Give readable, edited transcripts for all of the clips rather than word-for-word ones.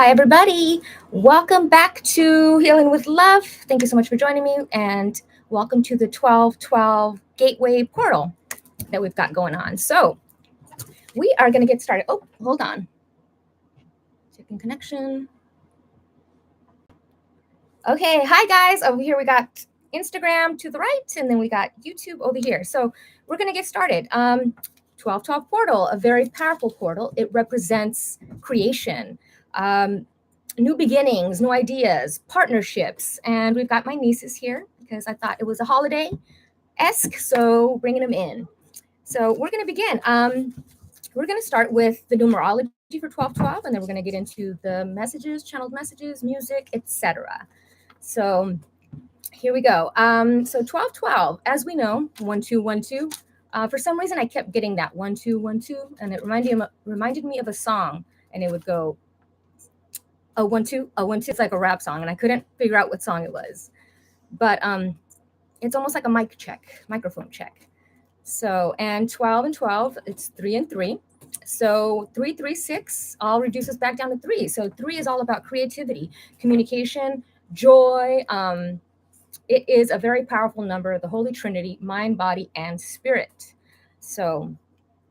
Hi, everybody. Welcome back to Healing with Love. Thank you so much for joining me, and welcome to the 1212 Gateway Portal that we've got going on. So, we are going to get started. Oh, hold on. Checking connection. Okay, hi, guys. Over here, we got Instagram to the right, and then we got YouTube over here. So, we're going to get started. 1212 Portal, a very powerful portal. It represents creation. New beginnings, new ideas, partnerships. And we've got my nieces here because I thought it was a holiday-esque, so bringing them in. So we're going to begin. We're going to start with the numerology for 1212, and then we're going to get into the messages, channeled messages, music, etc. So here we go. So 1212, as we know, 1212. For some reason, I kept getting that 1212, and it reminded me of a song, and it would go, oh, 1-2, oh, 1-2. It's like a rap song, and I couldn't figure out what song it was. But it's almost like a microphone check. So, and 12 and 12, it's 3 and 3. So 3, 3, 6 all reduces back down to 3. So 3 is all about creativity, communication, joy. It is a very powerful number, the Holy Trinity, mind, body, and spirit. So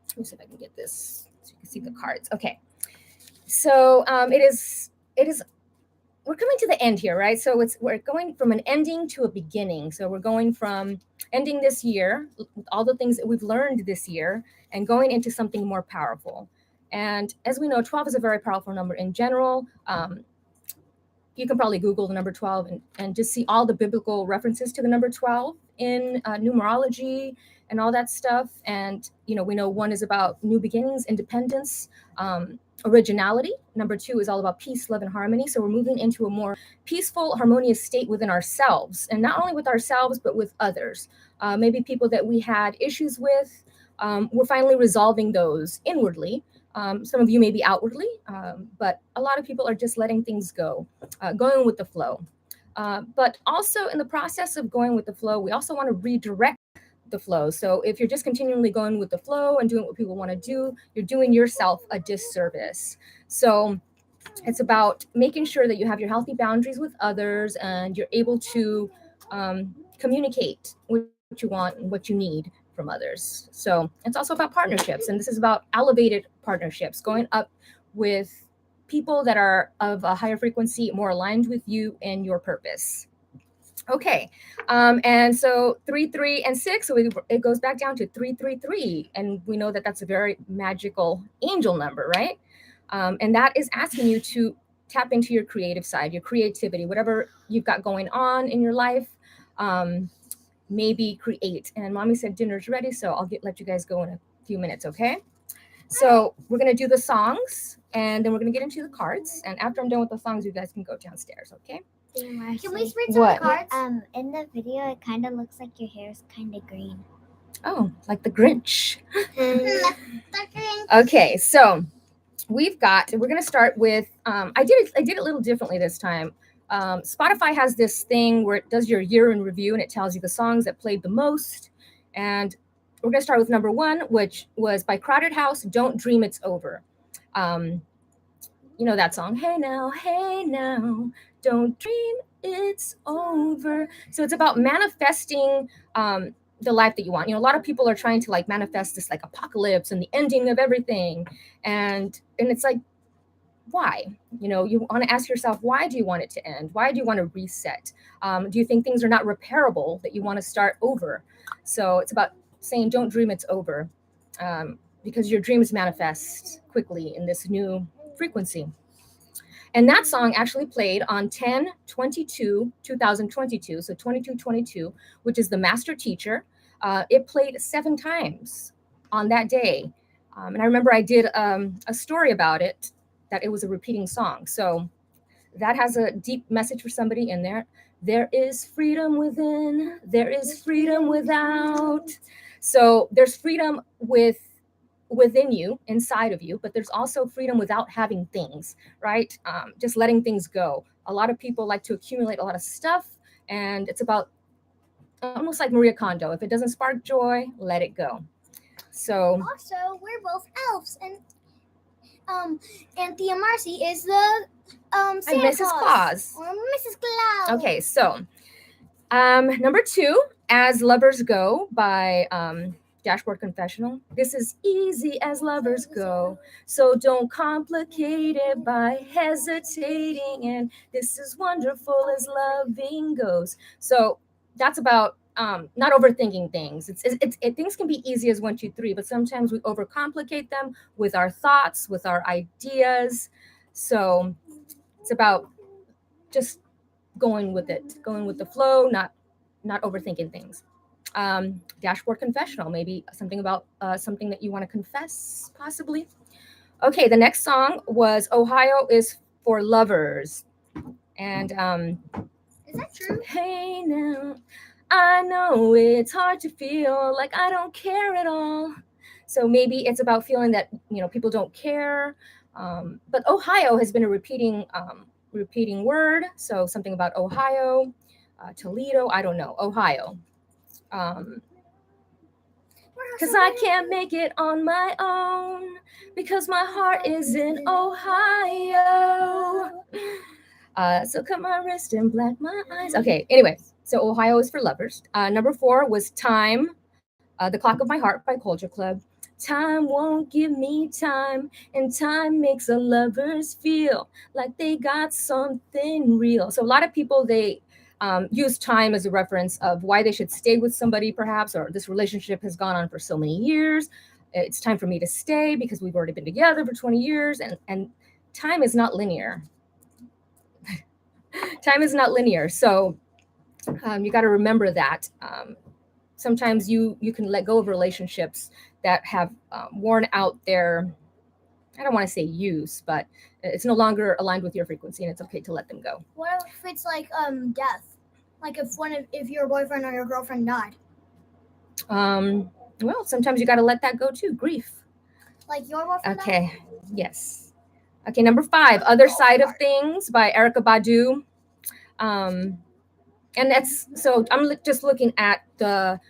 let me see if I can get this so you can see the cards. Okay. So it is we're coming to the end here, right? So we're going from an ending to a beginning. So we're going from ending this year with all the things that we've learned this year and going into something more powerful. And as we know, 12 is a very powerful number in general. You can probably Google the number 12 and just see all the biblical references to the number 12 in numerology and all that stuff. And, we know 1 is about new beginnings, independence, originality. Number 2 is all about peace, love, and harmony. So we're moving into a more peaceful, harmonious state within ourselves, and not only with ourselves, but with others. Maybe people that we had issues with, we're finally resolving those inwardly. Some of you may be outwardly, but a lot of people are just letting things go, going with the flow. But also in the process of going with the flow, we also want to redirect the flow. So if you're just continually going with the flow and doing what people want to do, you're doing yourself a disservice. So it's about making sure that you have your healthy boundaries with others and you're able to communicate what you want and what you need from others. So it's also about partnerships, and this is about elevated partnerships, going up with people that are of a higher frequency, more aligned with you and your purpose. Okay, and so 3, 3, and 6, so it goes back down to 3, 3, 3, and we know that that's a very magical angel number, right? And that is asking you to tap into your creative side, your creativity, whatever you've got going on in your life. Maybe create. And mommy said dinner's ready, so I'll let you guys go in a few minutes, okay? So we're gonna do the songs, and then we're gonna get into the cards. And after I'm done with the songs, you guys can go downstairs, okay? Can we read some What? cards? In the video, it kind of looks like your hair is kind of green. Oh, like the Grinch. Okay, so we're gonna start with. I did it a little differently this time. Spotify has this thing where it does your year in review and it tells you the songs that played the most. And we're going to start with number 1, which was by Crowded House, Don't Dream It's Over. You know that song, hey now, don't dream it's over. So it's about manifesting the life that you want. A lot of people are trying to like manifest this like apocalypse and the ending of everything. And it's like, why? You want to ask yourself, why do you want it to end? Why do you want to reset? Do you think things are not repairable, that you want to start over? So it's about saying, don't dream it's over, because your dreams manifest quickly in this new frequency. And that song actually played on 10/22/2022, so 22/22, which is the master teacher. It played 7 times on that day. And I remember I did a story about it, that it was a repeating song. So that has a deep message for somebody in there. There is freedom within, there is freedom without. So there's freedom within you, inside of you, but there's also freedom without having things, right? Just letting things go. A lot of people like to accumulate a lot of stuff, and it's about almost like Maria Kondo. If it doesn't spark joy, let it go. So Also, we're both elves, and Auntie Marcy is the Santa Mrs. Claus. or Mrs. Claus. Okay, so number 2, As Lovers Go by Dashboard Confessional. This is easy as lovers go, so don't complicate it by hesitating. And this is wonderful as loving goes. So that's about not overthinking things. Things can be easy as 1, 2, 3, but sometimes we overcomplicate them with our thoughts, with our ideas. So it's about just going with it, going with the flow, not overthinking things. Dashboard confessional, maybe something about something that you want to confess, possibly. Okay, the next song was Ohio is for Lovers. And Is that true? hey now, I know it's hard to feel like I don't care at all. So maybe it's about feeling that people don't care. But Ohio has been a repeating word. So something about Ohio, Toledo. I don't know. Ohio. Because I can't make it on my own, because my heart is in Ohio. So cut my wrist and black my eyes. Okay, anyway, so Ohio is for lovers. Number 4 was Time, The Clock of My Heart by Culture Club. Time won't give me time, and time makes the lovers feel like they got something real. So a lot of people, they use time as a reference of why they should stay with somebody, perhaps, or this relationship has gone on for so many years. It's time for me to stay because we've already been together for 20 years, and time is not linear. Time is not linear. So you got to remember that. Sometimes you can let go of relationships that have worn out their, I don't want to say use, but it's no longer aligned with your frequency, and it's okay to let them go. What if it's like death? Like if your boyfriend or your girlfriend died? Well, sometimes you got to let that go too. Grief. Like your boyfriend Okay. died? Yes. Okay. Number 5, Other Side of Things by Erica Badu. And that's, so just looking at the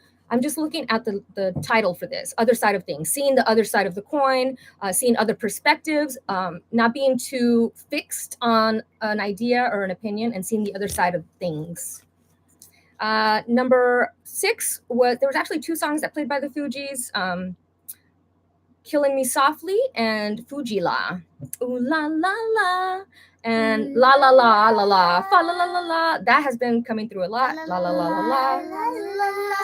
title for this, Other Side of Things, seeing the other side of the coin, seeing other perspectives, not being too fixed on an idea or an opinion, and seeing the other side of things. Number 6 was, there was actually 2 songs that played by the Fugees, Killing Me Softly and Fujila. Ooh la la la. And la la la la la, fa la la la la. That has been coming through a lot. La la la la la.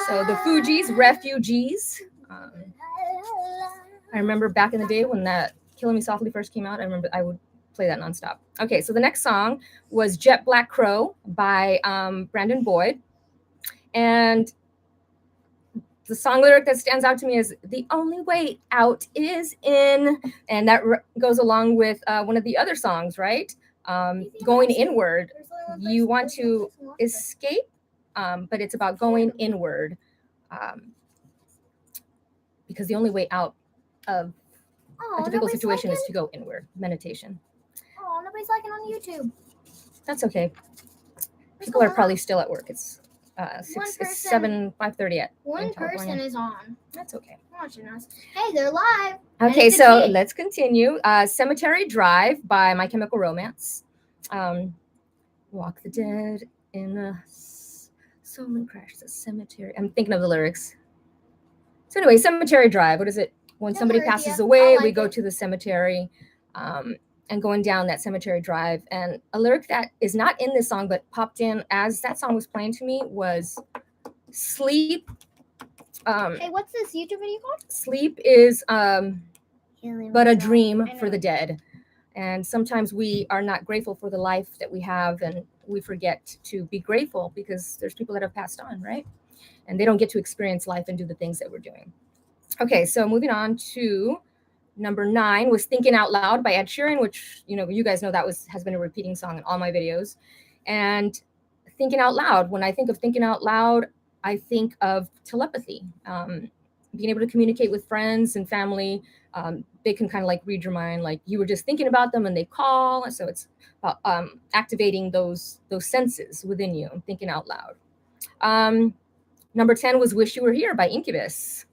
So the Fugees, Refugees. I remember back in the day when that Killing Me Softly first came out, I remember I would play that nonstop. Okay, so the next song was Jet Black Crow by Brandon Boyd. And the song lyric that stands out to me is "The only way out is in," and that goes along with one of the other songs, right? Going inward. You want to escape, but it's about going inward, because the only way out of a difficult situation is to go inward. Meditation. Oh, nobody's liking on YouTube. That's okay. People are probably still at work. It's 5:30 at. One person is on. That's okay. Watching us. Hey, they're live. Okay, so let's continue. Cemetery Drive by My Chemical Romance. Walk the dead in a soul and crash the cemetery. I'm thinking of the lyrics. So anyway, Cemetery Drive. What is it? When somebody passes away, we go to the cemetery. And going down that cemetery drive. And a lyric that is not in this song, but popped in as that song was playing to me, was sleep. Hey, what's this YouTube video called? Sleep is but a dream for the dead. And sometimes we are not grateful for the life that we have, and we forget to be grateful because there's people that have passed on, right? And they don't get to experience life and do the things that we're doing. Okay, so moving on to number 9 was Thinking Out Loud by Ed Sheeran, which, you guys know that has been a repeating song in all my videos. And thinking out loud, when I think of thinking out loud, I think of telepathy, being able to communicate with friends and family. They can kind of like read your mind, like you were just thinking about them and they call. So it's about activating those senses within you, thinking out loud. Number 10 was Wish You Were Here by Incubus.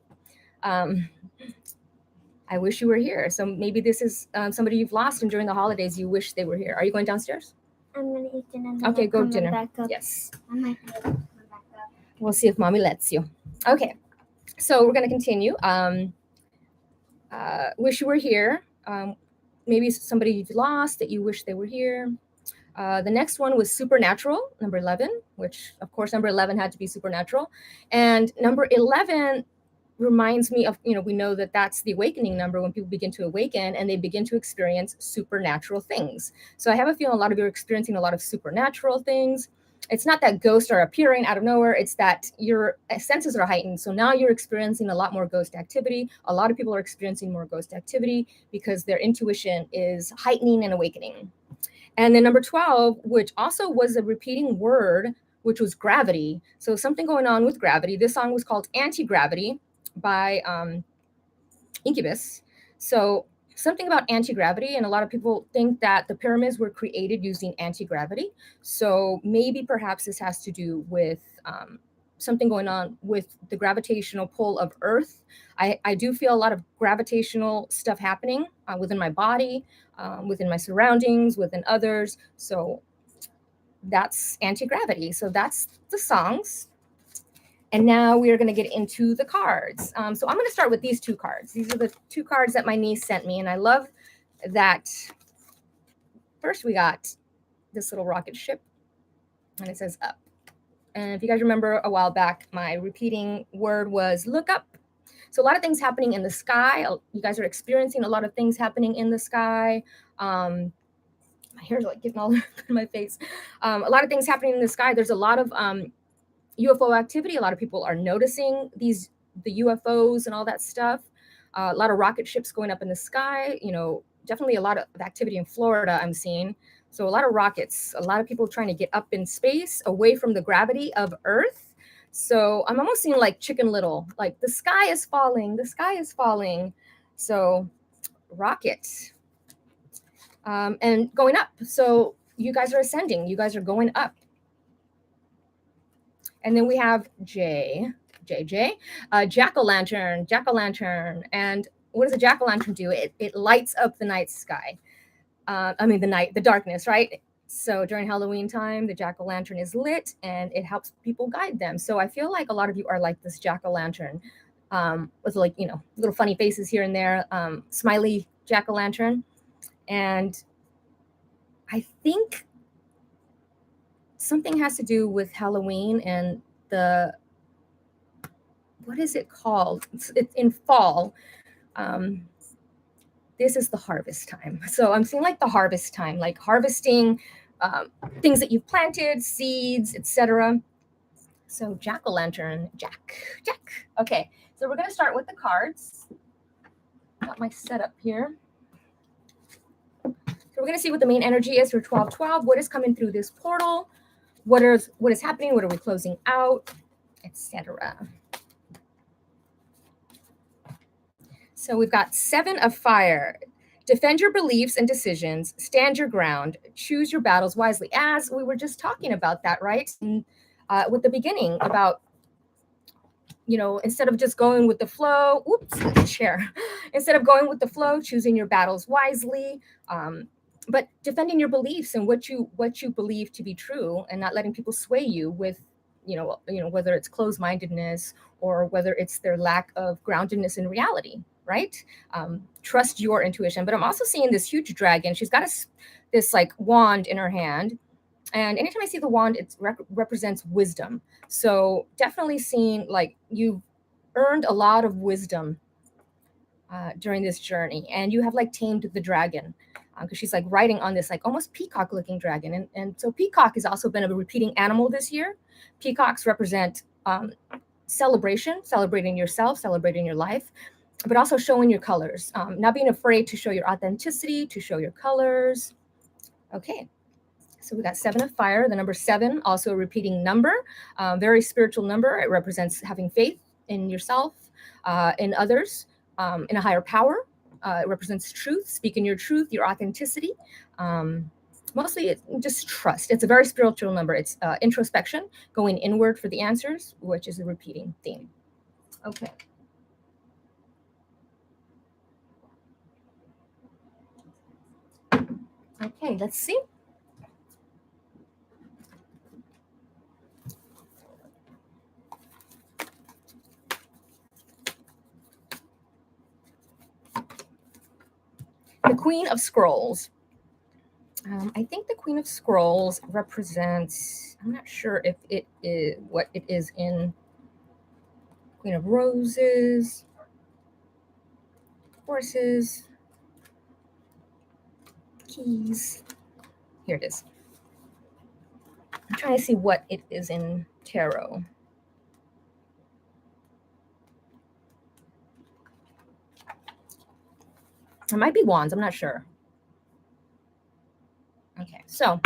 I wish you were here. So maybe this is somebody you've lost, and during the holidays, you wish they were here. Are you going downstairs? I'm gonna eat dinner. Okay, go dinner. Back up. Yes. I might come back up. We'll see if mommy lets you. Okay, so we're going to continue. Wish you were here. Maybe somebody you've lost that you wish they were here. The next one was supernatural, number 11, which of course number 11 had to be supernatural. And number 11 reminds me of, we know that that's the awakening number, when people begin to awaken and they begin to experience supernatural things. So I have a feeling a lot of you are experiencing a lot of supernatural things. It's not that ghosts are appearing out of nowhere. It's that your senses are heightened. So now you're experiencing a lot more ghost activity. A lot of people are experiencing more ghost activity because their intuition is heightening and awakening. And then number 12, which also was a repeating word, which was gravity. So something going on with gravity. This song was called Anti-Gravity by Incubus. So something about anti-gravity, and a lot of people think that the pyramids were created using anti-gravity. So maybe perhaps this has to do with something going on with the gravitational pull of Earth. I do feel a lot of gravitational stuff happening within my body, within my surroundings, within others. So that's anti-gravity. So that's the songs. And now we are going to get into the cards. So I'm going to start with these two cards. These are the two cards that my niece sent me. And I love that. First, we got this little rocket ship. And it says up. And if you guys remember a while back, my repeating word was look up. So a lot of things happening in the sky. You guys are experiencing a lot of things happening in the sky. My hair's like getting all over my face. A lot of things happening in the sky. There's a lot of UFO activity. A lot of people are noticing the UFOs and all that stuff. A lot of rocket ships going up in the sky. Definitely a lot of activity in Florida I'm seeing. So a lot of rockets, a lot of people trying to get up in space away from the gravity of Earth. So I'm almost seeing like Chicken Little, like the sky is falling, the sky is falling. So rocket and going up. So you guys are ascending, you guys are going up. And then we have JJ, jack-o'-lantern. And what does a jack-o'-lantern do? It lights up the night sky. The darkness, right? So during Halloween time, the jack-o'-lantern is lit and it helps people guide them. So I feel like a lot of you are like this jack-o'-lantern with little funny faces here and there, smiley jack-o'-lantern. And I think something has to do with Halloween and what is it called? It's in fall. This is the harvest time. So I'm seeing like the harvest time, like harvesting things that you've planted, seeds, etc. So jack-o'-lantern, Jack. Okay, so we're going to start with the cards. Got my setup here. So we're going to see what the main energy is for 12/12. What is coming through this portal? What is happening? What are we closing out, etc. So we've got 7 of fire. Defend your beliefs and decisions. Stand your ground. Choose your battles wisely. As we were just talking about that, right? And, with the beginning about, instead of just going with the flow, instead of going with the flow, choosing your battles wisely, but defending your beliefs and what you believe to be true, and not letting people sway you with, whether it's closed-mindedness or whether it's their lack of groundedness in reality, right? Trust your intuition. But I'm also seeing this huge dragon. She's got this like wand in her hand. And anytime I see the wand, it represents wisdom. So definitely seeing like you've earned a lot of wisdom during this journey. And you have like tamed the dragon, because she's like riding on this like almost peacock looking dragon. And so peacock has also been a repeating animal this year. Peacocks represent celebration, celebrating yourself, celebrating your life, but also showing your colors, not being afraid to show your authenticity, to show your colors. Okay. So we got 7 of fire, the number 7, also a repeating number, very spiritual number. It represents having faith in yourself, in others, in a higher power. It represents truth, speaking your truth, your authenticity. Mostly it's just trust. It's a very spiritual number. It's introspection, going inward for the answers, which is a repeating theme. Okay. Okay, let's see. The Queen of Scrolls. I think the Queen of Scrolls represents, I'm not sure if it is what it is in Queen of Roses, Horses, Keys. Here it is. I'm trying to see what it is in tarot. It might be Wands, I'm not sure. Okay, so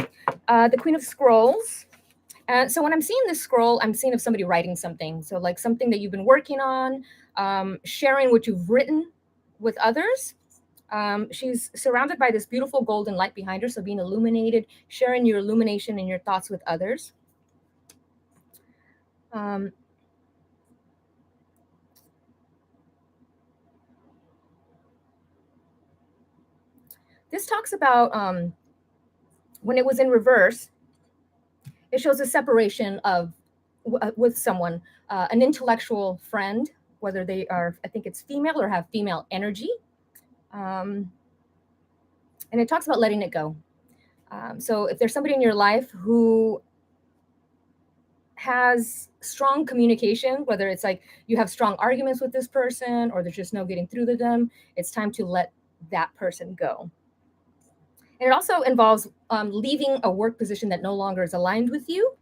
the Queen of Scrolls. So when I'm seeing this scroll, I'm seeing of somebody writing something. So like something that you've been working on, sharing what you've written with others. She's surrounded by this beautiful golden light behind her. So being illuminated, sharing your illumination and your thoughts with others. This talks about when it was in reverse, it shows a separation of with someone, an intellectual friend, whether they are, I think it's female or have female energy. And it talks about letting it go. So if there's somebody in your life who has strong communication, whether it's like you have strong arguments with this person or there's just no getting through to them, it's time to let that person go. And it also involves leaving a work position that no longer is aligned with you,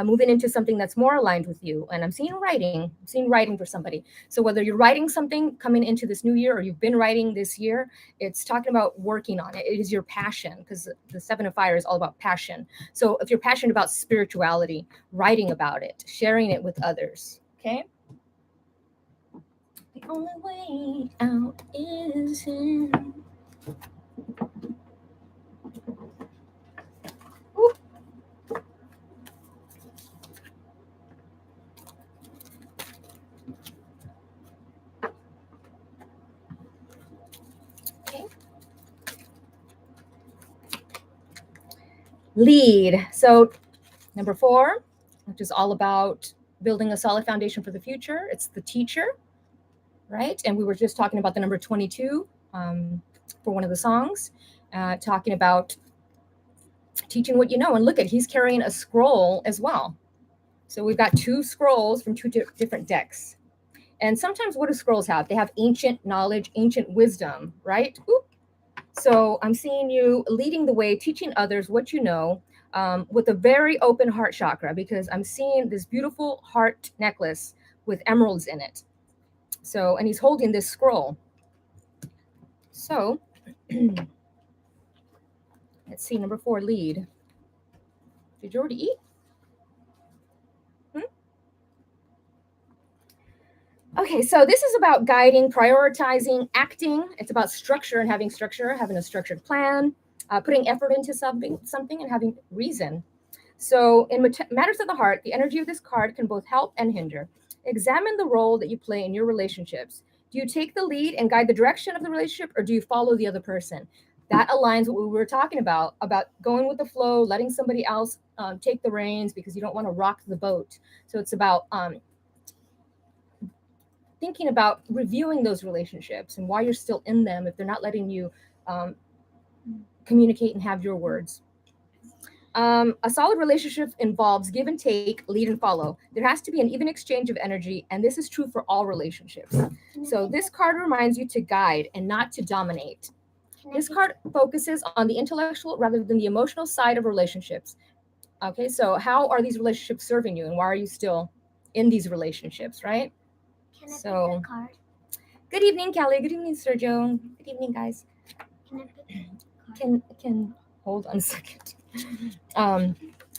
moving into something that's more aligned with you. And I'm seeing writing for somebody. So whether you're writing something coming into this new year or you've been writing this year, it's talking about working on it. It is your passion, because the Seven of Fire is all about passion. So if you're passionate about spirituality, writing about it, sharing it with others, okay? The only way out is in. Ooh. Okay. Lead. So number 4, which is all about building a solid foundation for the future. It's the teacher, right? And we were just talking about the number 22 for one of the songs, talking about teaching what you know. And look at, he's carrying a scroll as well. So we've got 2 scrolls from 2 different decks. And sometimes what do scrolls have? They have ancient knowledge, ancient wisdom, right? Oop. So I'm seeing you leading the way, teaching others what you know, with a very open heart chakra, because I'm seeing this beautiful heart necklace with emeralds in it. So, and he's holding this scroll. So let's see, number 4, lead. Did you already eat? Okay, so this is about guiding, prioritizing, acting. It's about structure and having structure, having a structured plan, putting effort into something, and having reason. So in matters of the heart, the energy of this card can both help and hinder. Examine the role that you play in your relationships. Do you take the lead and guide the direction of the relationship, or do you follow the other person? That aligns with what we were talking about going with the flow, letting somebody else take the reins because you don't want to rock the boat. So it's about thinking about reviewing those relationships and why you're still in them if they're not letting you communicate and have your words. A solid relationship involves give and take, lead and follow. There has to be an even exchange of energy, and this is true for all relationships. So this card reminds you to guide and not to dominate. This card focuses on the intellectual rather than the emotional side of relationships. Okay, so how are these relationships serving you, and why are you still in these relationships, right? Can I So, pick the card? Good evening, Kelly. Good evening, Sergio. Good evening, guys. Can I pick the card? Can hold on a second.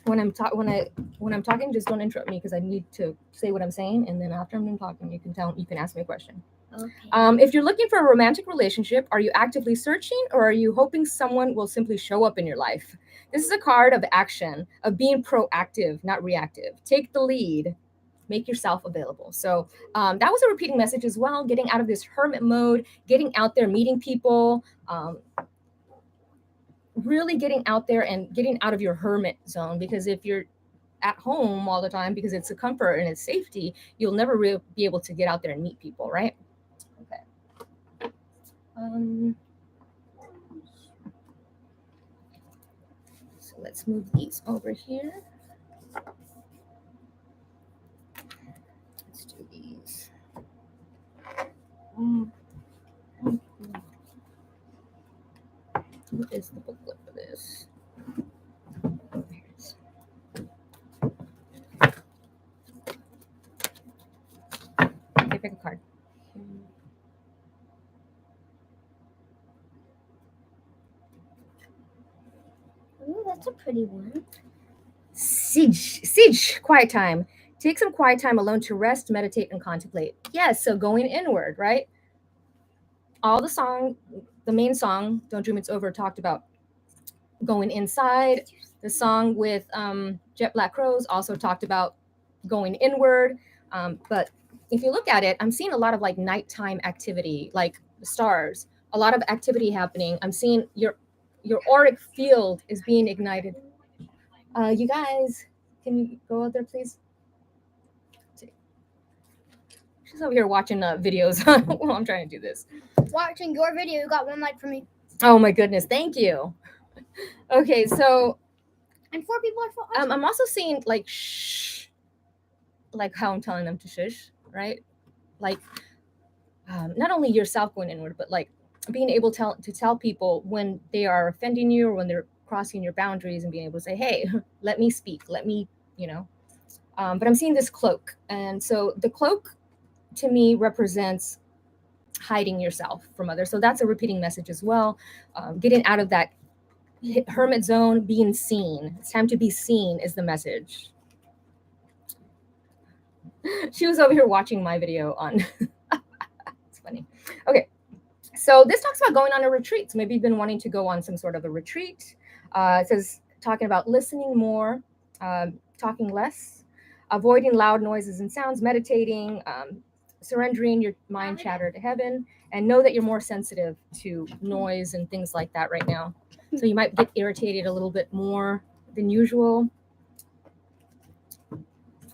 When I'm talking, just don't interrupt me because I need to say what I'm saying, and then after I'm done talking, you can ask me a question. Okay. If you're looking for a romantic relationship, are you actively searching, or are you hoping someone will simply show up in your life? This is a card of action, of being proactive, not reactive. Take the lead, make yourself available. So that was a repeating message as well, getting out of this hermit mode, getting out there, meeting people, really getting out there and getting out of your hermit zone, because if you're at home all the time because it's a comfort and it's safety, you'll never be able to get out there and meet people, right? Okay. So let's move these over here. Let's do these. What is the booklet for this? Okay, pick a card. Ooh, that's a pretty one. Siege, quiet time. Take some quiet time alone to rest, meditate, and contemplate. Yes, so going inward, right? All the main song, Don't Dream It's Over, talked about going inside. The song with Jet Black Crows also talked about going inward. But if you look at it, I'm seeing a lot of like nighttime activity, like the stars, a lot of activity happening. I'm seeing your auric field is being ignited. You guys, can you go out there, please? She's over here watching videos while I'm trying to do this. Watching your video, you got 1 like from me. Oh my goodness, thank you. Okay, so and 4 people are watching. I'm also seeing like shh, like how I'm telling them to shush, right? Like not only yourself going inward, but like being able to tell people when they are offending you or when they're crossing your boundaries, and being able to say, hey, let me speak, let me, but I'm seeing this cloak. And so the cloak to me represents hiding yourself from others. So that's a repeating message as well. Getting out of that hermit zone, being seen. It's time to be seen is the message. She was over here watching my video on. It's funny. Okay. So this talks about going on a retreat. So maybe you've been wanting to go on some sort of a retreat. It says talking about listening more, talking less, avoiding loud noises and sounds, meditating, surrendering your mind chatter to heaven, and know that you're more sensitive to noise and things like that right now. So you might get irritated a little bit more than usual.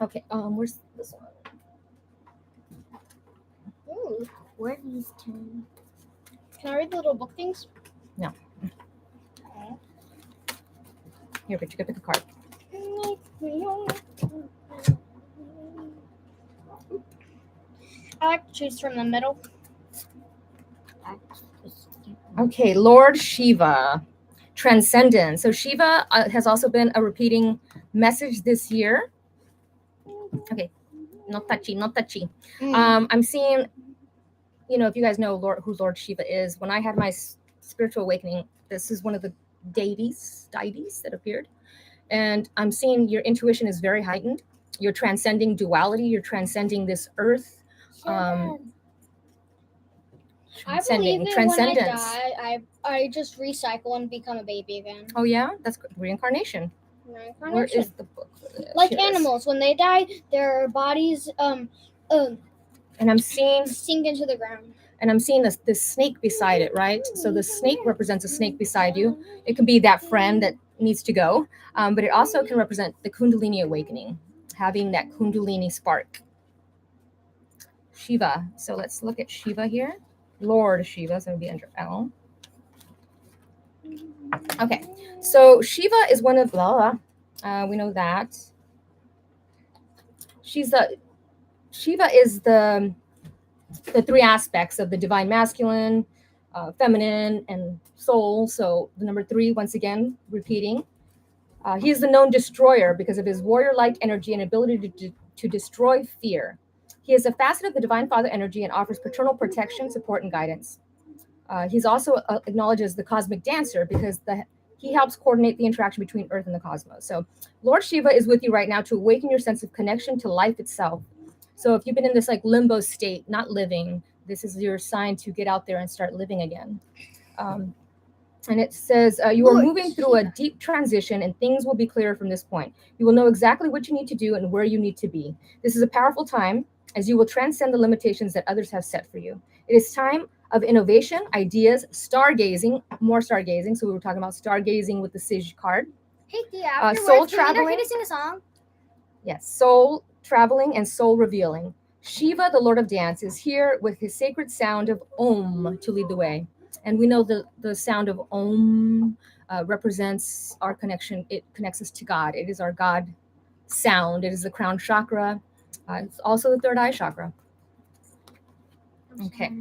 Okay, where's this one? Ooh, where are these 10? Can I read the little book things? No. Here, but you can pick a card. I like to choose from the middle. Okay, Lord Shiva, transcendence. So Shiva has also been a repeating message this year. Okay, not touchy, not touchy. I'm seeing, if you guys know who Lord Shiva is, when I had my spiritual awakening, this is one of the deities that appeared. And I'm seeing your intuition is very heightened. You're transcending duality. You're transcending this earth. I believe that when I die, I just recycle and become a baby again. Oh yeah, that's reincarnation. Where is the book for this? Like animals, when they die, their bodies and I'm seeing sink into the ground. And I'm seeing this snake beside it, right? So the snake represents a snake beside you. It can be that friend that needs to go, but it also can represent the Kundalini awakening, having that Kundalini spark. Shiva. So let's look at Shiva here. Lord Shiva, so it would be under L. Okay, so Shiva is one of we know that. Shiva is the 3 aspects of the divine masculine, feminine, and soul. So the number 3, once again, repeating. He is the known destroyer because of his warrior-like energy and ability to destroy fear. He is a facet of the Divine Father energy and offers paternal protection, support, and guidance. He's also acknowledged as the cosmic dancer because he helps coordinate the interaction between Earth and the cosmos. So Lord Shiva is with you right now to awaken your sense of connection to life itself. So if you've been in this like limbo state, not living, this is your sign to get out there and start living again. And it says, you are moving through a deep transition and things will be clearer from this point. You will know exactly what you need to do and where you need to be. This is a powerful time as you will transcend the limitations that others have set for you. It is time of innovation, ideas, stargazing, more stargazing. So we were talking about stargazing with the Sage card. Hey, Thea, afterwards, soul can we traveling. get to sing a song? Yes, soul traveling and soul revealing. Shiva, the Lord of Dance, is here with his sacred sound of Om to lead the way. And we know the sound of Om represents our connection. It connects us to God. It is our God sound. It is the crown chakra. It's also the third eye chakra. Okay.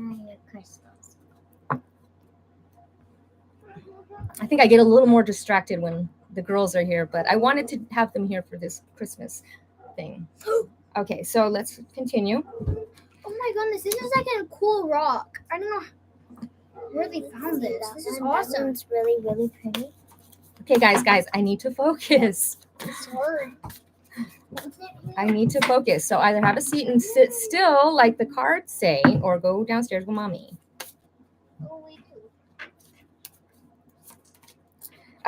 I think I get a little more distracted when the girls are here, but I wanted to have them here for this Christmas thing. Okay, so let's continue. Oh my goodness, this is like a cool rock. I don't know where they found this. This is awesome. It's really, really pretty. Okay, guys, I need to focus. Sorry. I need to focus. So either have a seat and sit still, like the cards say, or go downstairs with mommy. Oh, we do.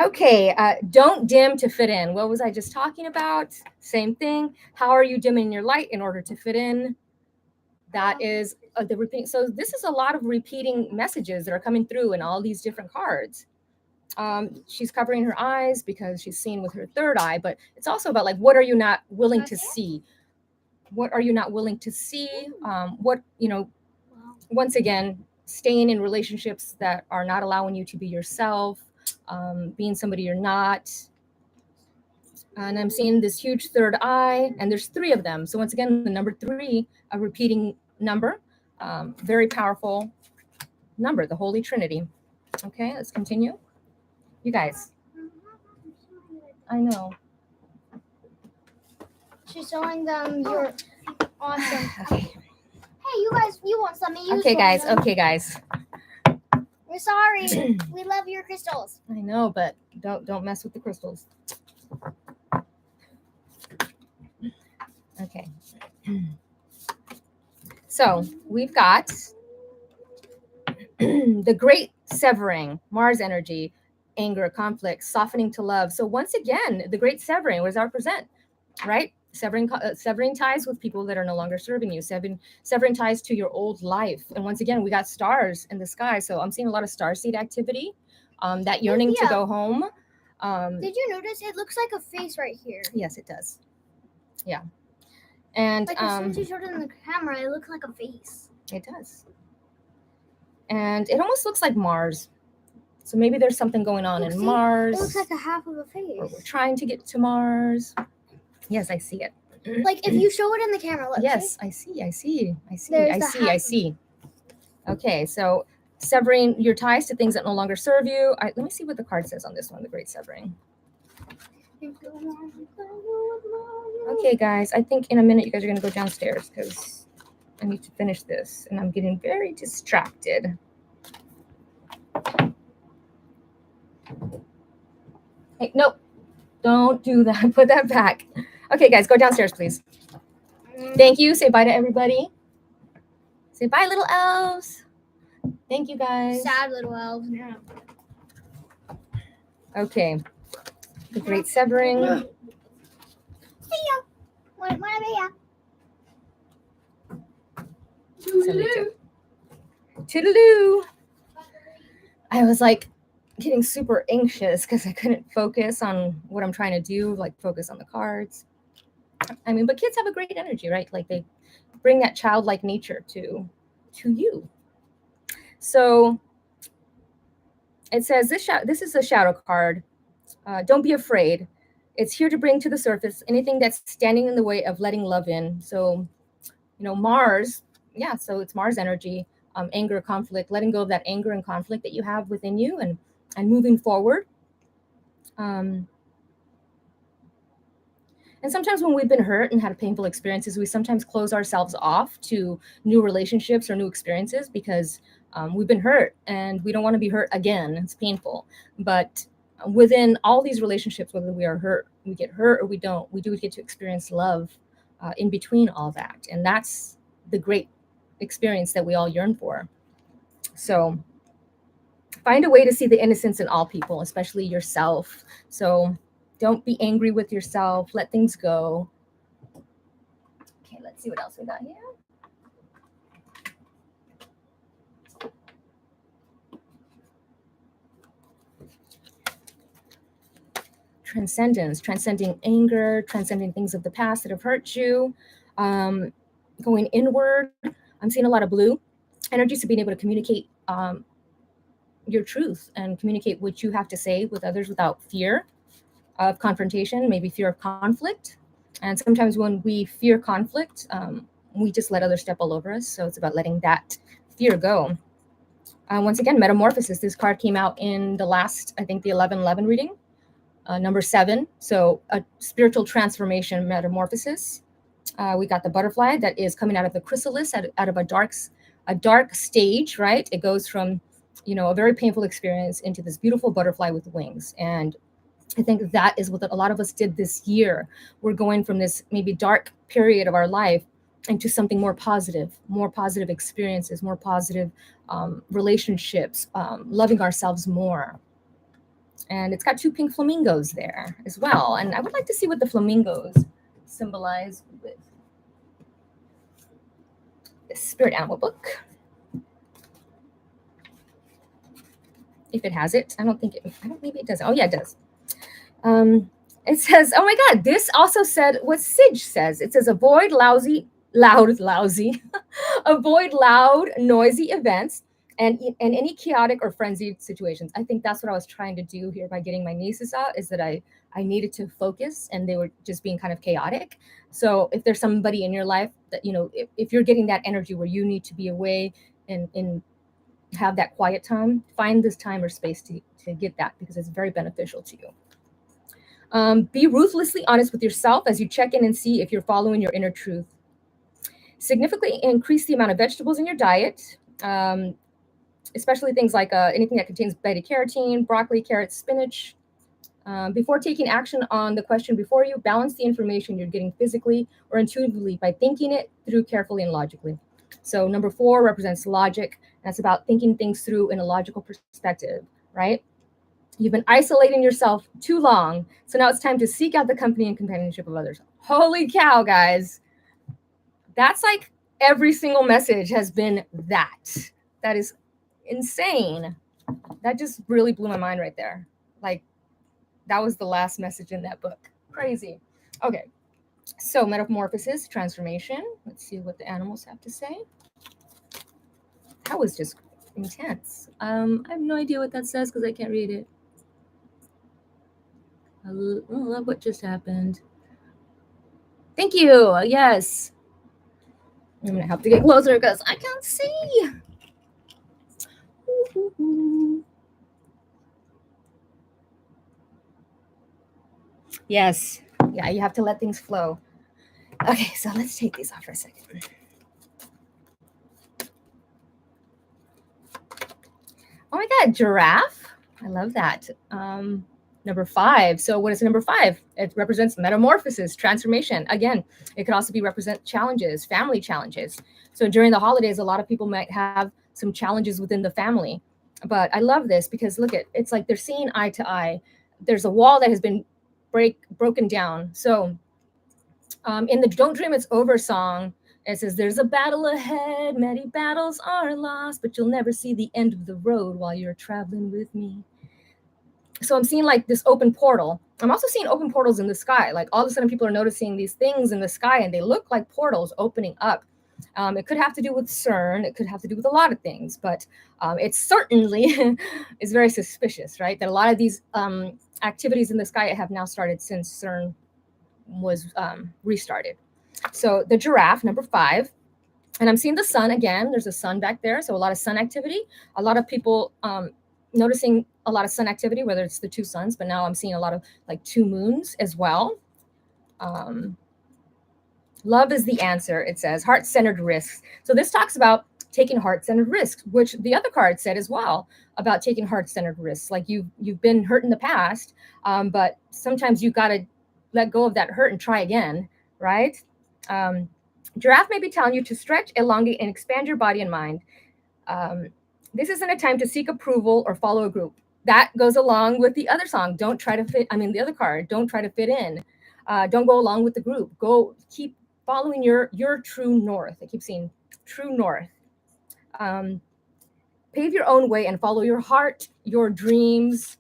Okay, don't dim to fit in. What was I just talking about? Same thing. How are you dimming your light in order to fit in? That is the repeat. So this is a lot of repeating messages that are coming through in all these different cards. She's covering her eyes because she's seeing with her third eye, but it's also about like, what are you not willing to see? What are you not willing to see? What, once again, staying in relationships that are not allowing you to be yourself, being somebody you're not. And I'm seeing this huge third eye, and there's 3 of them. So once again, the number 3, a repeating number, very powerful number, the Holy Trinity. Okay, let's continue. You guys, I know. She's showing them your awesome. Okay. Hey, you guys, you want something? Okay, guys. We're sorry. We love your crystals. I know, but don't mess with the crystals. Okay. So we've got the great severing, Mars energy, anger, conflict, softening to love. So once again, the great severing, what does that represent? Right? Severing ties with people that are no longer serving you, severing ties to your old life. And once again, we got stars in the sky. So I'm seeing a lot of starseed activity, that yearning to go home. Did you notice it looks like a face right here? Yes, it does. Yeah. And like as soon as you showed it in the camera, it looked like a face. It does. And it almost looks like Mars. So maybe there's something going on in Mars. It looks like a half of a face. Or we're trying to get to Mars. Yes, I see it. Like if you show it in the camera, yes, I see. Okay, so severing your ties to things that no longer serve you. Let me see what the card says on this one, the great severing. Okay, guys, I think in a minute you guys are going to go downstairs because I need to finish this and I'm getting very distracted. Hey, nope, don't do that. Put that back. Okay, guys, go downstairs, please. Thank you. Say bye to everybody. Say bye, little elves. Thank you, guys. Sad little elves now. Okay. The great severing. See ya. Toodaloo. I was like getting super anxious because I couldn't focus on what I'm trying to do, like focus on the cards. I mean, but kids have a great energy, right? Like they bring that childlike nature to you. So it says this is a shadow card. Don't be afraid. It's here to bring to the surface anything that's standing in the way of letting love in. So, Mars, yeah, so it's Mars energy, anger, conflict, letting go of that anger and conflict that you have within you and moving forward. And sometimes when we've been hurt and had painful experiences, we sometimes close ourselves off to new relationships or new experiences because we've been hurt and we don't want to be hurt again. It's painful. But within all these relationships, whether we are hurt, we get hurt or we don't, we do get to experience love in between all that. And that's the great experience that we all yearn for. So find a way to see the innocence in all people, especially yourself. So don't be angry with yourself. Let things go. Okay, let's see what else we got here. transcendence, transcending anger, transcending things of the past that have hurt you, um, going inward. I'm seeing a lot of blue energy, so being able to communicate your truth and communicate what you have to say with others without fear of confrontation, maybe fear of conflict. And sometimes when we fear conflict, we just let others step all over us. So it's about letting that fear go. Once again, metamorphosis. This card came out in the last, I think, the 11/11 reading, number 7. So a spiritual transformation, metamorphosis. We got the butterfly that is coming out of the chrysalis, out of a dark stage, right? It goes from, a very painful experience into this beautiful butterfly with wings. And I think that is what a lot of us did this year. We're going from this maybe dark period of our life into something more positive experiences, more positive relationships, loving ourselves more. And it's got 2 pink flamingos there as well. And I would like to see what the flamingos symbolize with the spirit animal book. If it has it, maybe it doesn't. Oh yeah, it does. It says, oh my God, this also said what Sige says. It says, avoid lousy, avoid loud, noisy events and any chaotic or frenzied situations. I think that's what I was trying to do here by getting my nieces out, is that I needed to focus and they were just being kind of chaotic. So if there's somebody in your life that, if you're getting that energy where you need to be away and have that quiet time, find this time or space to get that, because it's very beneficial to you. Be ruthlessly honest with yourself as you check in and see if you're following your inner truth. Significantly increase the amount of vegetables in your diet, especially things like anything that contains beta carotene, broccoli, carrots, spinach. Before taking action on the question before you, balance the information you're getting physically or intuitively by thinking it through carefully and logically. So number 4 represents logic. That's about thinking things through in a logical perspective, right? You've been isolating yourself too long, so now it's time to seek out the company and companionship of others. Holy cow, guys. That's like every single message has been that. That is insane. That just really blew my mind right there. Like, that was the last message in that book. Crazy. Okay. So, metamorphosis, transformation. Let's see what the animals have to say. That was just intense. I have no idea what that says because I can't read it. I love what just happened. Thank you. Yes. I'm going to have to get closer because I can't see. Yes. Yeah, you have to let things flow. Okay, so let's take these off for a second. Oh my God, giraffe. I love that. Number 5. So what is number 5? It represents metamorphosis, transformation. Again, it could also be represent challenges, family challenges. So during the holidays, a lot of people might have some challenges within the family. But I love this because look it's like they're seeing eye to eye. There's a wall that has been broken down. So in the Don't Dream It's Over song, it says, there's a battle ahead, many battles are lost, but you'll never see the end of the road while you're traveling with me. So I'm seeing like this open portal. I'm also seeing open portals in the sky. Like all of a sudden people are noticing these things in the sky and they look like portals opening up. It could have to do with CERN. It could have to do with a lot of things, but it certainly is very suspicious, right? That a lot of these activities in the sky have now started since CERN was restarted. So the giraffe, number 5, and I'm seeing the sun again. There's a sun back there, so a lot of sun activity. A lot of people noticing a lot of sun activity, whether it's the 2 suns, but now I'm seeing a lot of like 2 moons as well. Love is the answer, it says. Heart-centered risks. So this talks about taking heart-centered risks, which the other card said as well, about taking heart-centered risks. Like you've been hurt in the past, but sometimes you got to let go of that hurt and try again, right? Giraffe may be telling you to stretch, elongate, and expand your body and mind. This isn't a time to seek approval or follow a group. That goes along with the other song. The other card, don't try to fit in. Don't go along with the group. Keep following your true north. I keep seeing true north. Pave your own way and follow your heart, your dreams.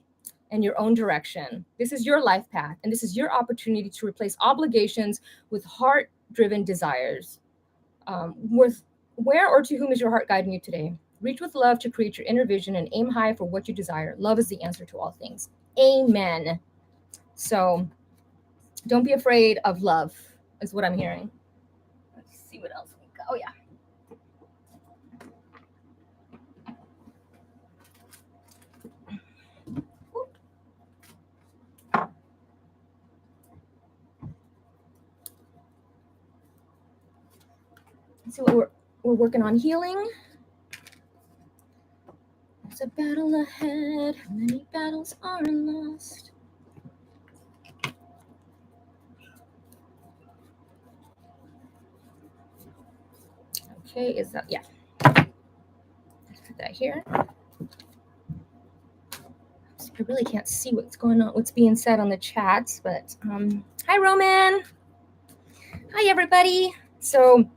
and your own direction. This is your life path, and this is your opportunity to replace obligations with heart-driven desires. With where or to whom is your heart guiding you today? Reach with love to create your inner vision and aim high for what you desire. Love is the answer to all things. Amen. So don't be afraid of love, is what I'm hearing. Let's see what else we got. Oh, yeah. Let's see what we're working on healing. There's a battle ahead. Many battles are lost. Okay, is that, yeah. Let's put that here. I really can't see what's going on, what's being said on the chats, but hi, Roman. Hi, everybody. So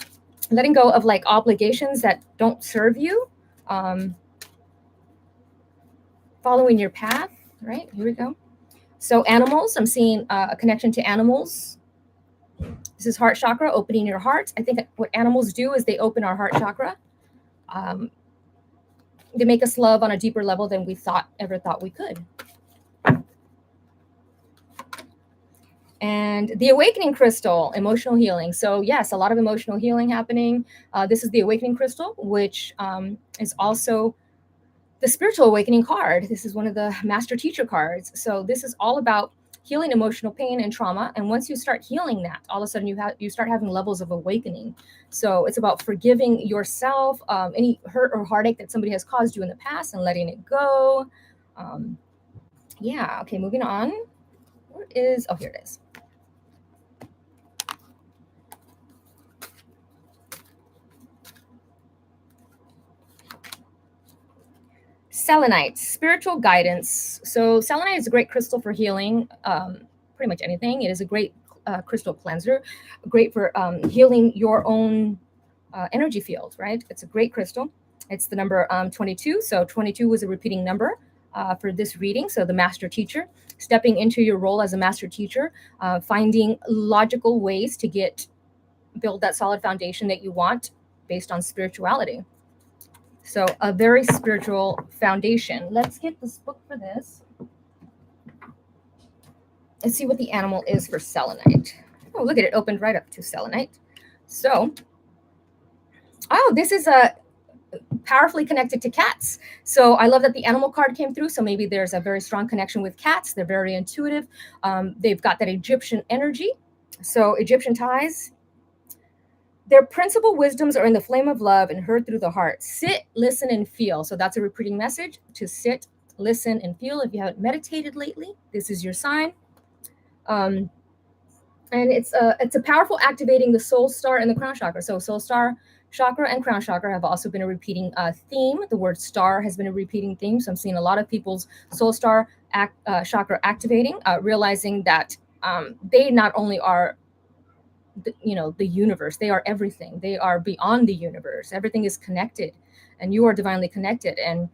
letting go of like obligations that don't serve you, following your path, right? Here we go. So animals, I'm seeing a connection to animals. This is heart chakra, opening your heart. I think what animals do is they open our heart chakra. They make us love on a deeper level than we ever thought we could. And the awakening crystal, emotional healing. So yes, a lot of emotional healing happening. This is the awakening crystal, which is also the spiritual awakening card. This is one of the master teacher cards. So this is all about healing emotional pain and trauma. And once you start healing that, all of a sudden you start having levels of awakening. So it's about forgiving yourself, any hurt or heartache that somebody has caused you in the past, and letting it go. Yeah. Okay. Moving on. Where is? Oh, here it is. Selenite, spiritual guidance. So selenite is a great crystal for healing pretty much anything. It is a great crystal cleanser, great for healing your own energy field, right? It's a great crystal. It's the number 22. So 22 was a repeating number for this reading. So the master teacher, stepping into your role as a master teacher, finding logical ways to build that solid foundation that you want based on spirituality. So a very spiritual foundation. Let's get this book for this. Let's see what the animal is for selenite. Oh, look at it, opened right up to selenite. So, oh, this is a powerfully connected to cats. So I love that the animal card came through. So maybe there's a very strong connection with cats. They're very intuitive. They've got that Egyptian energy. So Egyptian ties. Their principal wisdoms are in the flame of love and heard through the heart. Sit, listen, and feel. So that's a repeating message, to sit, listen, and feel. If you haven't meditated lately, this is your sign. And it's a powerful activating the soul star and the crown chakra. So soul star chakra and crown chakra have also been a repeating theme. The word star has been a repeating theme. So I'm seeing a lot of people's soul star chakra activating, realizing that they not only are the universe, they are everything, they are beyond the universe, everything is connected, and you are divinely connected, and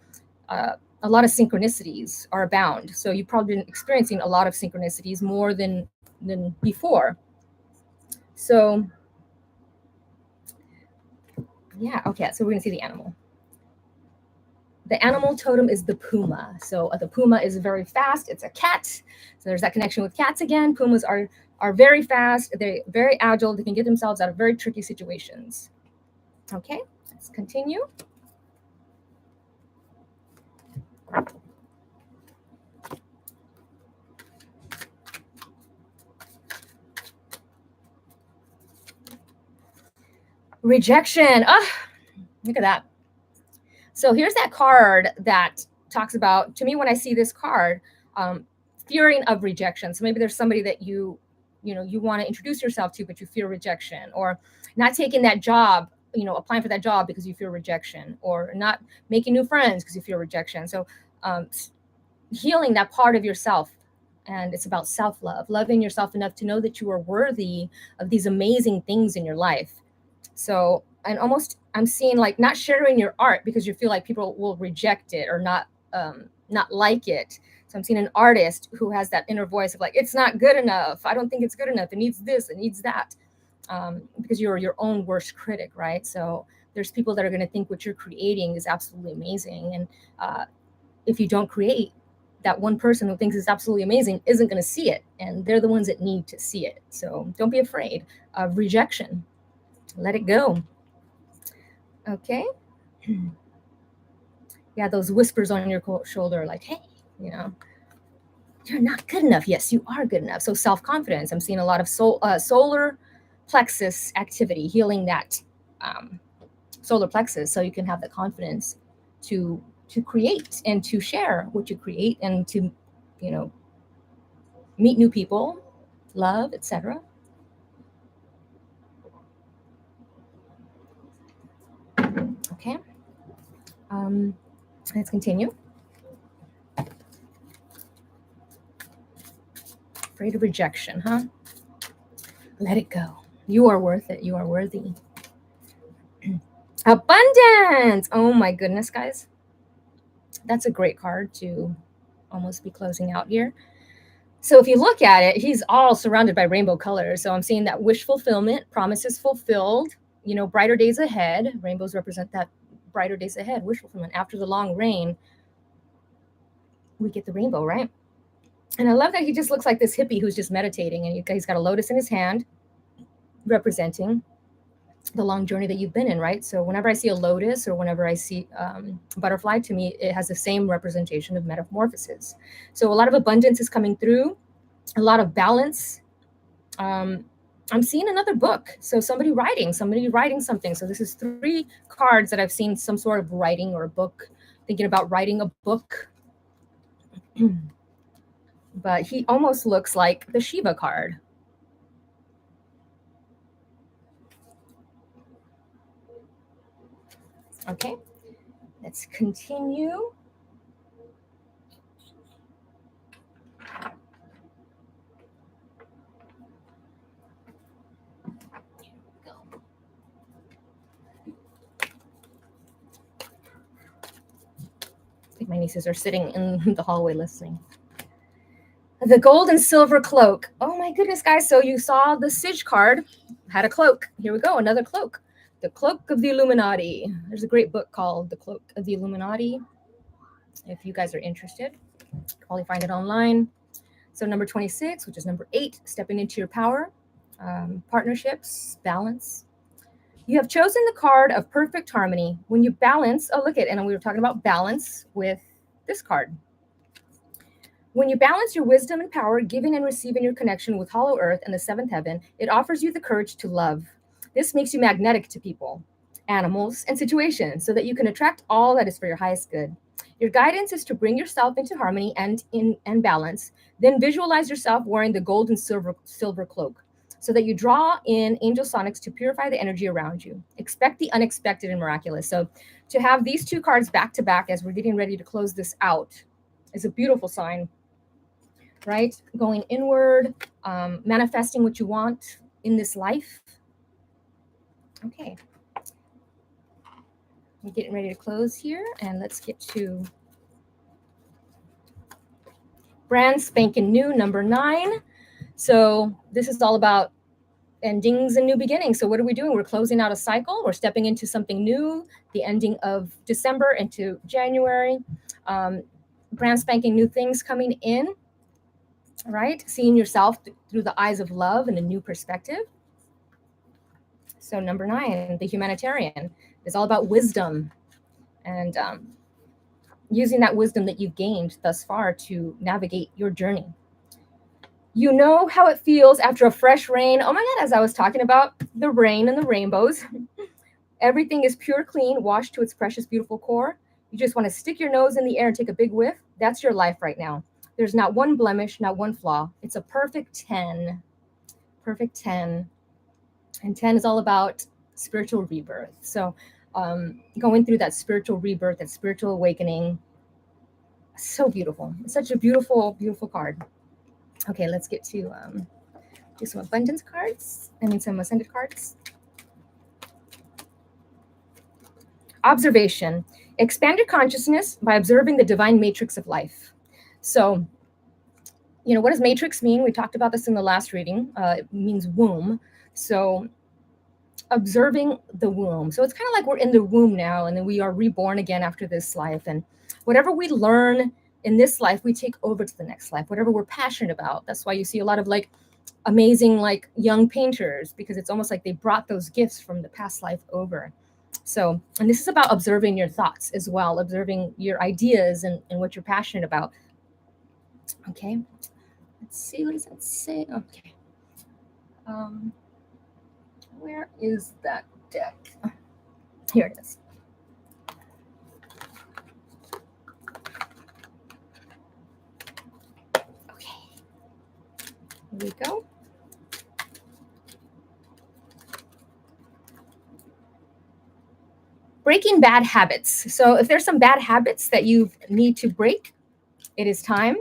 a lot of synchronicities are abound. So you've probably been experiencing a lot of synchronicities more than before. So yeah, okay, so we're gonna see the animal. The animal totem is the puma. So the puma is very fast. It's a cat. So there's that connection with cats again. Pumas are very fast. They're very agile. They can get themselves out of very tricky situations. Okay, let's continue. Rejection. Look at that. So here's that card that talks about, to me, when I see this card, fearing of rejection. So maybe there's somebody that you want to introduce yourself to, but you fear rejection, or not taking that job, applying for that job because you fear rejection, or not making new friends because you fear rejection. So healing that part of yourself. And it's about self-love, loving yourself enough to know that you are worthy of these amazing things in your life. So, and almost I'm seeing like not sharing your art because you feel like people will reject it or not not like it. So I'm seeing an artist who has that inner voice of like, it's not good enough. I don't think it's good enough. It needs this, it needs that. Because you're your own worst critic, right? So there's people that are going to think what you're creating is absolutely amazing. And if you don't create, that one person who thinks it's absolutely amazing isn't going to see it. And they're the ones that need to see it. So don't be afraid of rejection. Let it go. Okay. Yeah, those whispers on your shoulder, like, hey, you know, you're not good enough. Yes, you are good enough. So self-confidence. I'm seeing a lot of solar plexus activity, healing that solar plexus, so you can have the confidence to create and to share what you create and to, you know, meet new people, love, etc. Okay. Um, let's continue. Afraid of rejection, huh? Let it go. You are worth it. You are worthy. Abundance. Oh my goodness, guys. That's a great card to almost be closing out here. So if you look at it, he's all surrounded by rainbow colors. So I'm seeing that wish fulfillment, promises fulfilled, you know, brighter days ahead. Rainbows represent that brighter days ahead, wish fulfillment. After the long rain, we get the rainbow, right? And I love that he just looks like this hippie who's just meditating, and he's got a lotus in his hand, representing the long journey that you've been in, right? So whenever I see a lotus or whenever I see a butterfly, to me, it has the same representation of metamorphosis. So a lot of abundance is coming through, a lot of balance. I'm seeing another book. So somebody writing something. So this is 3 cards that I've seen some sort of writing or a book, thinking about writing a book. But he almost looks like the Shiva card. Okay, let's continue. I think my nieces are sitting in the hallway listening. The gold and silver cloak. Oh my goodness, guys. So you saw the Sige card had a cloak. Here we go, another cloak. The Cloak of the Illuminati. There's a great book called The Cloak of the Illuminati. If you guys are interested, probably find it online. So number 26, which is number 8, stepping into your power, partnerships, balance. You have chosen the card of perfect harmony. When you balance, oh, look at, and we were talking about balance with this card. When you balance your wisdom and power, giving and receiving your connection with Hollow Earth and the seventh heaven, it offers you the courage to love. This makes you magnetic to people, animals, and situations so that you can attract all that is for your highest good. Your guidance is to bring yourself into harmony and balance. Then visualize yourself wearing the gold and silver cloak so that you draw in angel sonics to purify the energy around you. Expect the unexpected and miraculous. So to have these 2 cards back to back as we're getting ready to close this out is a beautiful sign, right? Going inward, manifesting what you want in this life. Okay. I'm getting ready to close here, and let's get to brand spanking new, number 9. So this is all about endings and new beginnings. So what are we doing? We're closing out a cycle. We're stepping into something new, the ending of December into January. Brand spanking new things coming in, right? Seeing yourself through the eyes of love and a new perspective. So number 9, the humanitarian, is all about wisdom and using that wisdom that you've gained thus far to navigate your journey. You know how it feels after a fresh rain. Oh my God, as I was talking about the rain and the rainbows, everything is pure, clean, washed to its precious, beautiful core. You just want to stick your nose in the air and take a big whiff. That's your life right now. There's not one blemish, not one flaw. It's a perfect 10. Perfect 10. And 10 is all about spiritual rebirth. So going through that spiritual rebirth, that spiritual awakening, so beautiful. It's such a beautiful, beautiful card. Okay, let's get to do some abundance cards. Some ascended cards. Observation. Expand your consciousness by observing the divine matrix of life. So, what does matrix mean? We talked about this in the last reading. It means womb. So observing the womb. So it's kind of like we're in the womb now, and then we are reborn again after this life. And whatever we learn in this life, we take over to the next life, whatever we're passionate about. That's why you see a lot of like amazing, like young painters, because it's almost like they brought those gifts from the past life over. So, and this is about observing your thoughts as well, observing your ideas and what you're passionate about. Okay. Let's see, what does that say? Okay. Where is that deck? Here it is. Okay. Here we go. Breaking bad habits. So if there's some bad habits that you need to break, it is time.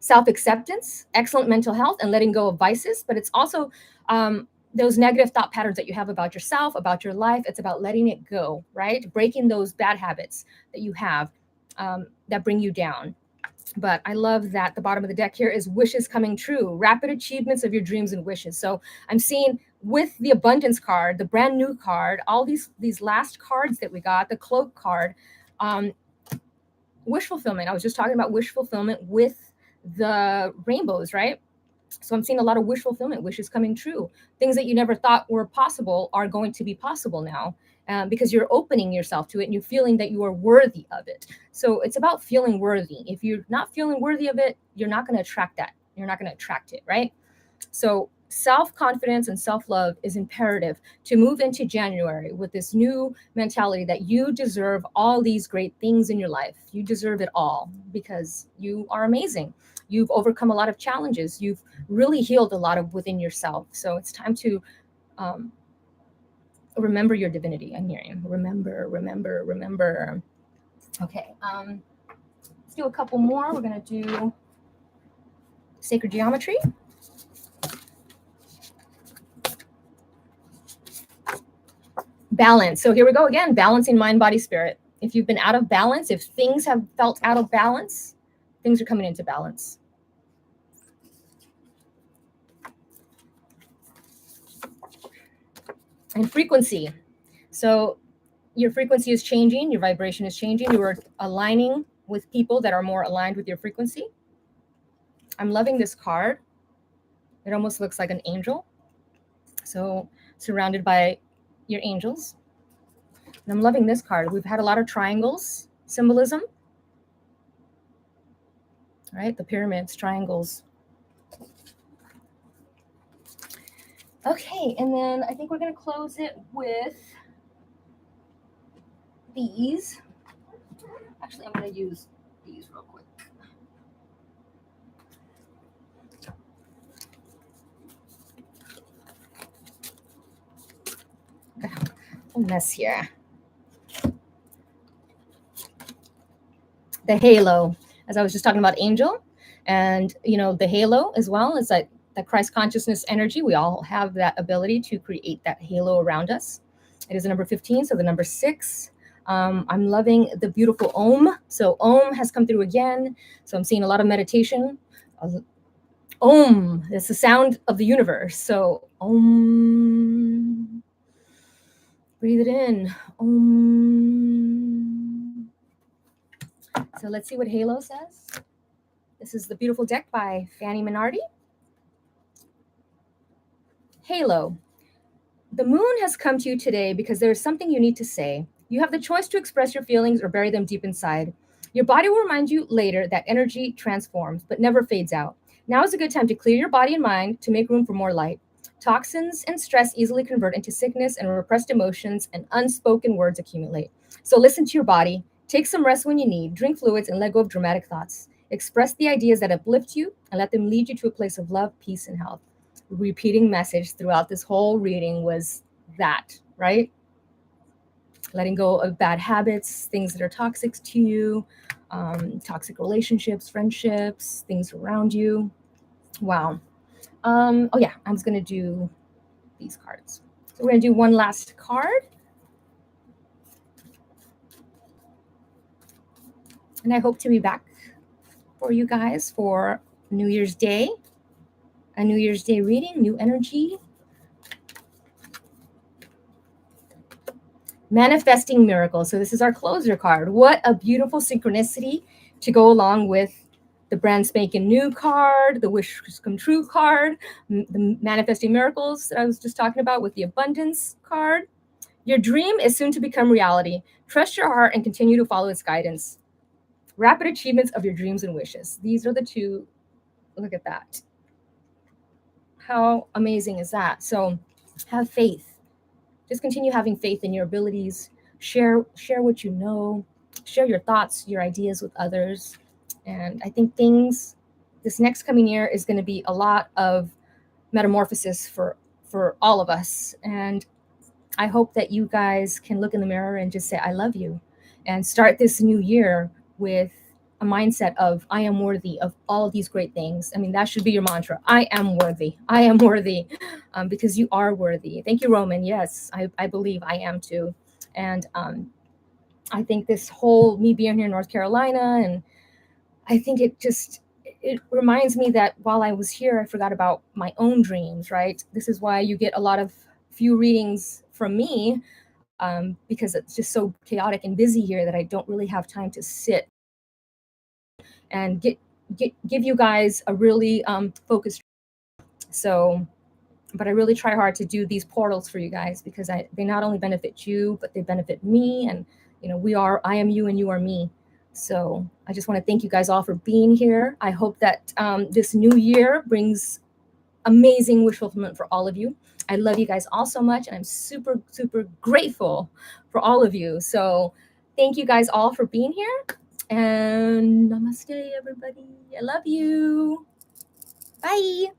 Self-acceptance, excellent mental health, and letting go of vices. But it's also those negative thought patterns that you have about yourself, about your life. It's about letting it go, right? Breaking those bad habits that you have that bring you down. But I love that the bottom of the deck here is wishes coming true, rapid achievements of your dreams and wishes. So I'm seeing with the abundance card, the brand new card, all these last cards that we got, the cloak card, wish fulfillment. I was just talking about wish fulfillment with the rainbows, right? So I'm seeing a lot of wish fulfillment, wishes coming true. Things that you never thought were possible are going to be possible now because you're opening yourself to it and you're feeling that you are worthy of it. So it's about feeling worthy. If you're not feeling worthy of it, you're not going to attract that. You're not going to attract it, right? So self-confidence and self-love is imperative to move into January with this new mentality that you deserve all these great things in your life. You deserve it all because you are amazing. You've overcome a lot of challenges. You've really healed a lot of within yourself. So it's time to remember your divinity. I'm hearing remember. Okay, let's do a couple more. We're going to do sacred geometry. Balance. So here we go again, balancing mind, body, spirit. If you've been out of balance, if things have felt out of balance, things are coming into balance. And frequency. So your frequency is changing, your vibration is changing. You are aligning with people that are more aligned with your frequency. I'm loving this card. It almost looks like an angel. So surrounded by your angels. And I'm loving this card. We've had a lot of triangles symbolism. Right? The pyramids, triangles. Okay, and then I think we're going to close it with these. Actually, I'm going to use these real quick. A mess here. The halo, as I was just talking about angel, and the halo as well is like that Christ consciousness energy. We all have that ability to create that halo around us. It is the number 15, so the number 6. I'm loving the beautiful Om. So Om has come through again. So I'm seeing a lot of meditation. Om, it's the sound of the universe. So Om, breathe it in. Om. So let's see what Halo says. This is the beautiful deck by Fanny Minardi. Halo. The moon has come to you today because there is something you need to say. You have the choice to express your feelings or bury them deep inside. Your body will remind you later that energy transforms but never fades out. Now is a good time to clear your body and mind to make room for more light. Toxins and stress easily convert into sickness, and repressed emotions and unspoken words accumulate. So listen to your body. Take some rest when you need. Drink fluids and let go of dramatic thoughts. Express the ideas that uplift you and let them lead you to a place of love, peace, and health. Repeating message throughout this whole reading was that, right? Letting go of bad habits, things that are toxic to you, toxic relationships, friendships, things around you. Wow. Oh yeah, I'm just gonna do these cards. So we're gonna do one last card. And I hope to be back for you guys for New Year's Day, a New Year's Day reading, new energy. Manifesting miracles. So this is our closer card. What a beautiful synchronicity to go along with the brand spanking new card, the wish come true card, the manifesting miracles that I was just talking about with the abundance card. Your dream is soon to become reality. Trust your heart and continue to follow its guidance. Rapid achievements of your dreams and wishes. These are the two. Look at that. How amazing is that? So have faith. Just continue having faith in your abilities. Share what you know. Share your thoughts, your ideas with others. And I think this next coming year is going to be a lot of metamorphosis for all of us. And I hope that you guys can look in the mirror and just say, I love you, and start this new year with a mindset of, I am worthy of all these great things. I mean, that should be your mantra. I am worthy. I am worthy, because you are worthy. Thank you, Roman. Yes, I believe I am too. And I think this whole me being here in North Carolina, and I think it reminds me that while I was here, I forgot about my own dreams, right? This is why you get a lot of few readings from me, because it's just so chaotic and busy here that I don't really have time to sit and give you guys a really focused. So, but I really try hard to do these portals for you guys, because they not only benefit you, but they benefit me. And I am you and you are me. So I just want to thank you guys all for being here. I hope that this new year brings amazing wish fulfillment for all of you. I love you guys all so much, and I'm super, super grateful for all of you. So thank you guys all for being here. And namaste, everybody. I love you. Bye.